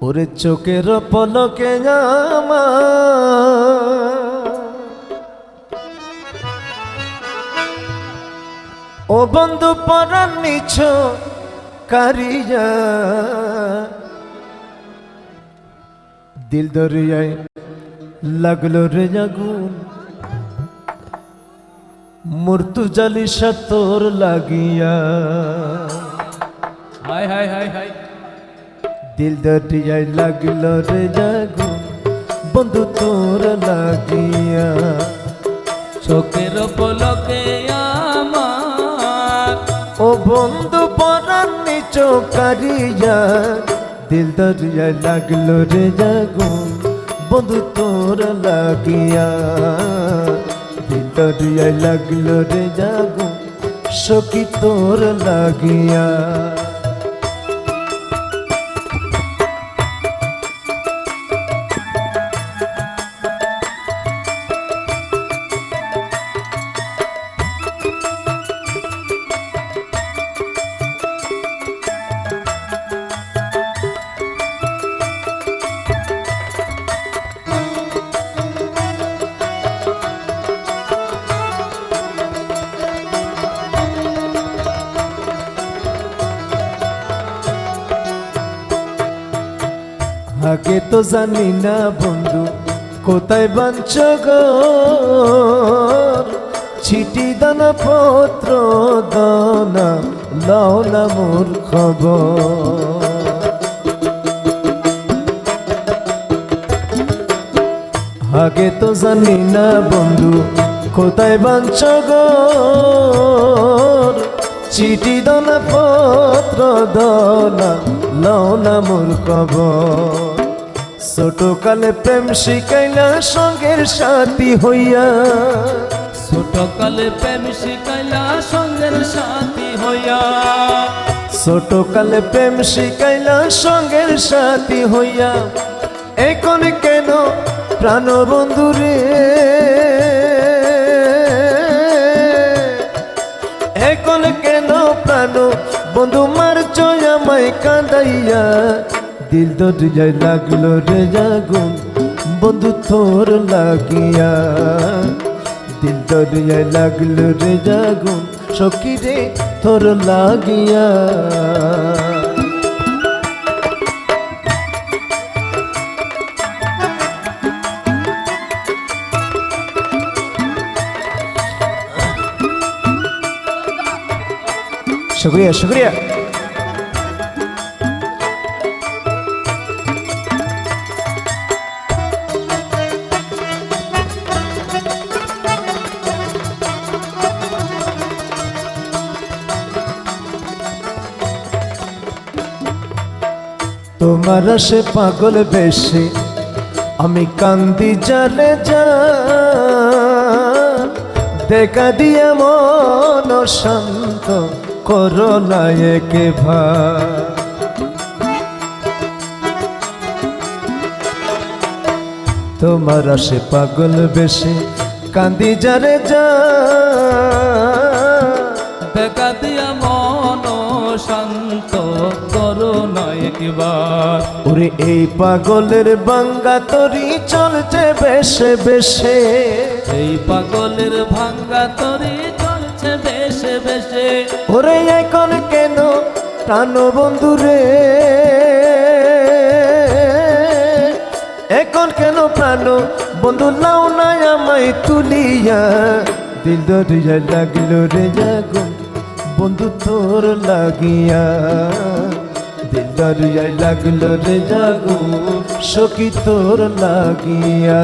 ওরে চোখের পলকে ও বন্ধু পরাণ নিছ কারিয়া দিল দরিয়ায় লাগলো রে আগুন মূর্তু জালিসা তোর লাগিয়া হাই হাই হাই হাই দিল দরিয়ায় লাগলো রে আগুন বন্ধু তোর লাগিয়া চোখের পলকে আমার ও বন্ধু পরাণ নিছ কারিয়া দিল দরিয়ায় লাগলো রে আগুন বন্ধু তোর লাগিয়া দিল দরিয়ায় লাগলো রে আগুন সখী তোর লাগিয়া আগে তো জানি না বন্ধু কোথায় বাঞ্চ গো চিঠি দানা পত্র দানা লাও না মোর খবর আগে তো জানি না বন্ধু কোথায় বাঞ্চ গো চিঠি দানা পত্র দানা লাও না মোর খবর ছোট কালে প্রেম শিখাইলা সঙ্গের সাথী হইয়া ছোট কালে প্রেম শিখাইলা সঙ্গের সাথী হইয়া ছোট কালে প্রেম শিখাইলা সঙ্গের সাথী হইয়া এখন কেন প্রাণ বন্ধুরে এখন কেন প্রাণ বন্ধু মার আমায় কাঁদাইয়া দিল দরিয়ায় লাগলো রে আগুন বন্ধু তোর লাগিয়া দিল দরিয়ায় লাগলো রে আগুন সখী রে তোর লাগিয়া शुक्रिया शुक्रिया তোমার সে পাগল বেশে আমি কান্দি জালে যা দেখা দিয়া মন শান্ত করোনা একে ভাই তোমার সে পাগল বেশে কান্দি জারে যা দেখা দিয়া মন শান্ত করোনা একবার ওরে এই পাগলের বাঙ্গা তরি চলছে বেশে বেশে এই পাগলের ভাঙ্গা তরি চলছে বেশে বেশে ওরে এখন কেন প্রাণ বন্ধুরে এখন কেন প্রাণ বন্ধু লাও নাই আমায় তুলিয়া দিল দরিয়ায় লাগলো রে আগুন বন্ধু তোর লাগিয়া দিল দরিয়ায় লাগলো রে আগুন সখী তোর লাগিয়া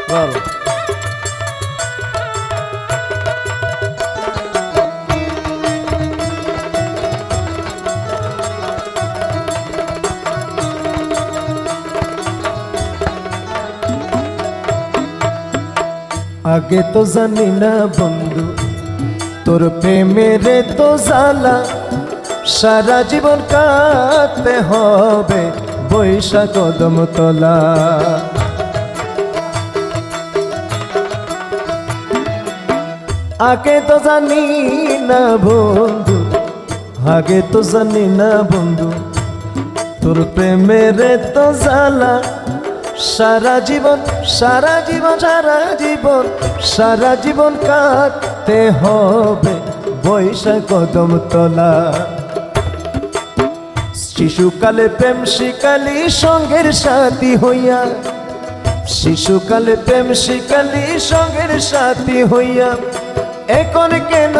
Bravo. আগে তো জানি না বন্ধু তোর প্রেমের তো জ্বালা সারা জীবন কাটতে হবে বৈশাখ কদম তলা। আগে তো জানি না বন্ধু, আগে তো জানি না বন্ধু, তোর প্রেমের তো জ্বালা সারা জীবন সারা জীবন সারা জীবন সারা জীবন কাটতে হবে বৈশাখ কদম তলা। শিশুকালে প্রেম শিকালি সঙ্গের সাথী হইয়া, শিশুকালে প্রেম শিকালি সঙ্গের সাথী হইয়া, এখন কেন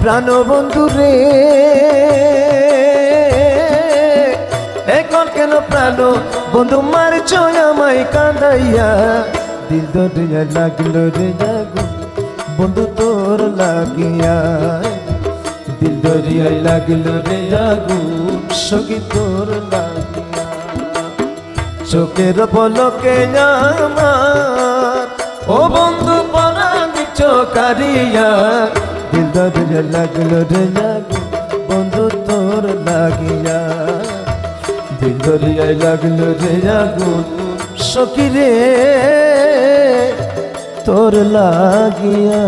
প্রাণ বন্ধু রে, এখন কেন প্রাণ বন্ধু মারছ আমায় কাঁদাইয়া। দিল দরিয়া লাগলো রে আগুন বন্ধু তোর লাগিয়া, দিল দরিয়ায় লাগলো রে আগুন সখী তোর লাগিয়া। চোখের পলকে আমার ও বন্ধু পরাণ চোকারিয়া, দিল দরিয়া লাগলো রে আগুন বন্ধু তোর লাগিয়া, দিল দরিয়ায় লাগলো রে আগুন সখী রে তোর লাগিয়া।